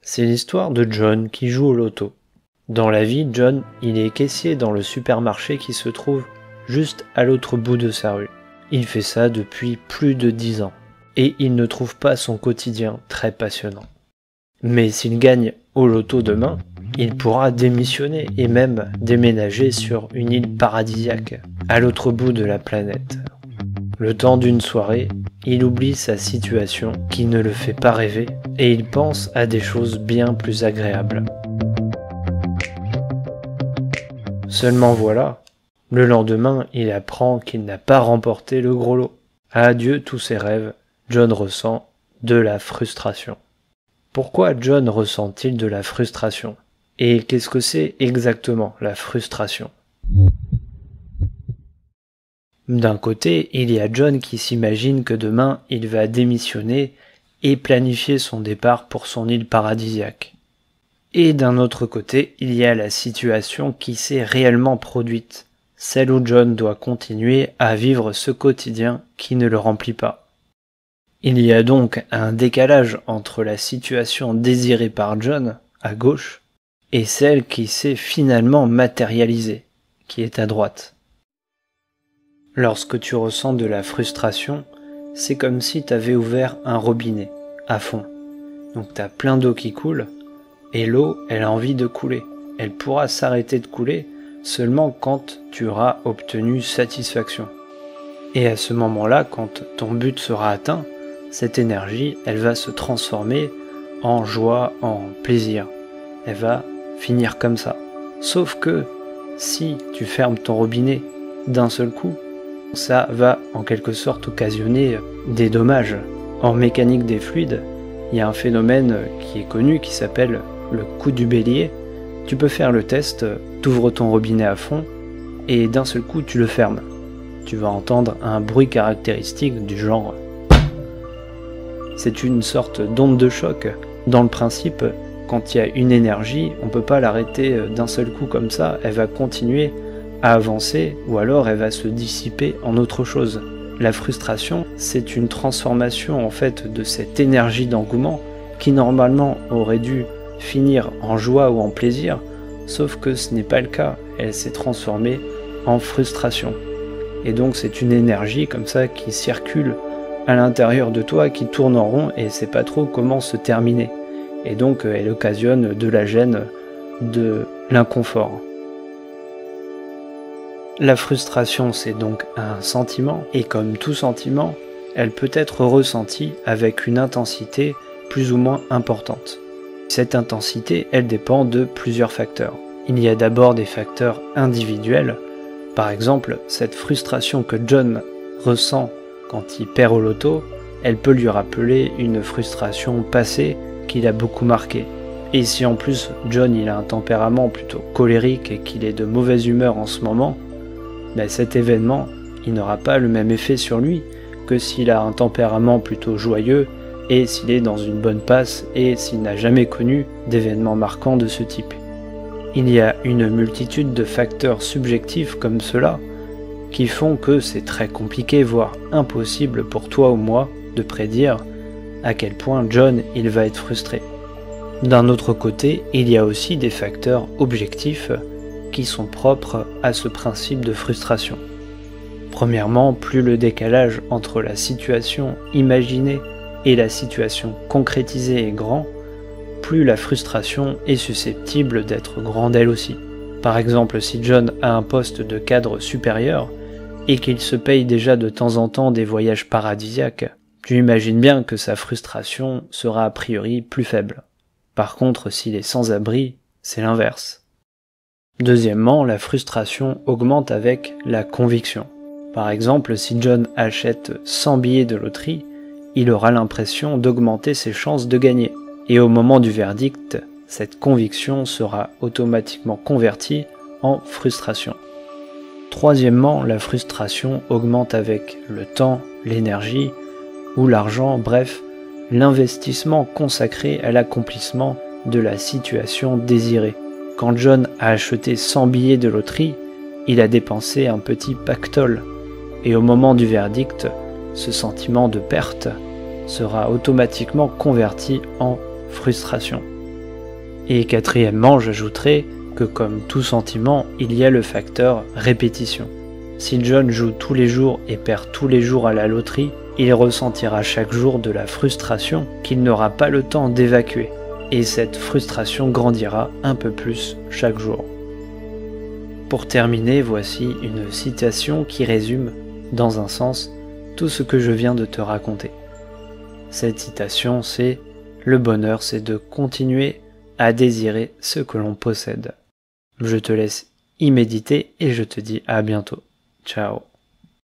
C'est l'histoire de John qui joue au loto. Dans la vie, John, il est caissier dans le supermarché qui se trouve juste à l'autre bout de sa rue. Il fait ça depuis plus de 10 ans et il ne trouve pas son quotidien très passionnant. Mais s'il gagne au loto demain, il pourra démissionner et même déménager sur une île paradisiaque à l'autre bout de la planète. Le temps d'une soirée, il oublie sa situation qui ne le fait pas rêver et il pense à des choses bien plus agréables. Seulement voilà, le lendemain, il apprend qu'il n'a pas remporté le gros lot. Adieu tous ses rêves, John ressent de la frustration. Pourquoi John ressent-il de la frustration? Et qu'est-ce que c'est exactement la frustration? D'un côté, il y a John qui s'imagine que demain, il va démissionner et planifier son départ pour son île paradisiaque. Et d'un autre côté, il y a la situation qui s'est réellement produite, celle où John doit continuer à vivre ce quotidien qui ne le remplit pas. Il y a donc un décalage entre la situation désirée par John, à gauche, et celle qui s'est finalement matérialisée, qui est à droite. Lorsque tu ressens de la frustration, c'est comme si tu avais ouvert un robinet, à fond. Donc tu as plein d'eau qui coule, et l'eau, elle a envie de couler. Elle pourra s'arrêter de couler seulement quand tu auras obtenu satisfaction. Et à ce moment-là, quand ton but sera atteint, cette énergie, elle va se transformer en joie, en plaisir. Elle va finir comme ça. Sauf que si tu fermes ton robinet d'un seul coup, ça va en quelque sorte occasionner des dommages. En mécanique des fluides, il y a un phénomène qui est connu qui s'appelle le coup du bélier. Tu peux faire le test, t'ouvres ton robinet à fond et d'un seul coup tu le fermes. Tu vas entendre un bruit caractéristique du genre. C'est une sorte d'onde de choc. Dans le principe, quand il y a une énergie, on ne peut pas l'arrêter d'un seul coup comme ça, elle va continuer à avancer ou alors elle va se dissiper en autre chose. La frustration, c'est une transformation en fait de cette énergie d'engouement qui normalement aurait dû finir en joie ou en plaisir, sauf que ce n'est pas le cas, elle s'est transformée en frustration. Et donc c'est une énergie comme ça qui circule à l'intérieur de toi, qui tourne en rond et sait pas trop comment se terminer. Et donc elle occasionne de la gêne, de l'inconfort. La frustration, c'est donc un sentiment, et comme tout sentiment, elle peut être ressentie avec une intensité plus ou moins importante. Cette intensité, elle dépend de plusieurs facteurs. Il y a d'abord des facteurs individuels. Par exemple, cette frustration que John ressent quand il perd au loto, elle peut lui rappeler une frustration passée qui l'a beaucoup marqué. Et si en plus John il a un tempérament plutôt colérique et qu'il est de mauvaise humeur en ce moment, cet événement, il n'aura pas le même effet sur lui que s'il a un tempérament plutôt joyeux et s'il est dans une bonne passe et s'il n'a jamais connu d'événements marquants de ce type. Il y a une multitude de facteurs subjectifs comme cela qui font que c'est très compliqué, voire impossible pour toi ou moi de prédire à quel point John il va être frustré. D'un autre côté, il y a aussi des facteurs objectifs qui sont propres à ce principe de frustration. Premièrement, plus le décalage entre la situation imaginée et la situation concrétisée est grand, plus la frustration est susceptible d'être grande elle aussi. Par exemple, si John a un poste de cadre supérieur et qu'il se paye déjà de temps en temps des voyages paradisiaques, tu imagines bien que sa frustration sera a priori plus faible. Par contre, s'il est sans abri, c'est l'inverse. Deuxièmement, la frustration augmente avec la conviction. Par exemple, si John achète 100 billets de loterie, il aura l'impression d'augmenter ses chances de gagner. Et au moment du verdict, cette conviction sera automatiquement convertie en frustration. Troisièmement, la frustration augmente avec le temps, l'énergie ou l'argent, bref, l'investissement consacré à l'accomplissement de la situation désirée. Quand John a acheté 100 billets de loterie, il a dépensé un petit pactole. Et au moment du verdict, ce sentiment de perte sera automatiquement converti en frustration. Et quatrièmement, j'ajouterai que comme tout sentiment, il y a le facteur répétition. Si John joue tous les jours et perd tous les jours à la loterie, il ressentira chaque jour de la frustration qu'il n'aura pas le temps d'évacuer. Et cette frustration grandira un peu plus chaque jour. Pour terminer, voici une citation qui résume, dans un sens, tout ce que je viens de te raconter. Cette citation, c'est « Le bonheur, c'est de continuer à désirer ce que l'on possède ». Je te laisse y méditer et je te dis à bientôt. Ciao.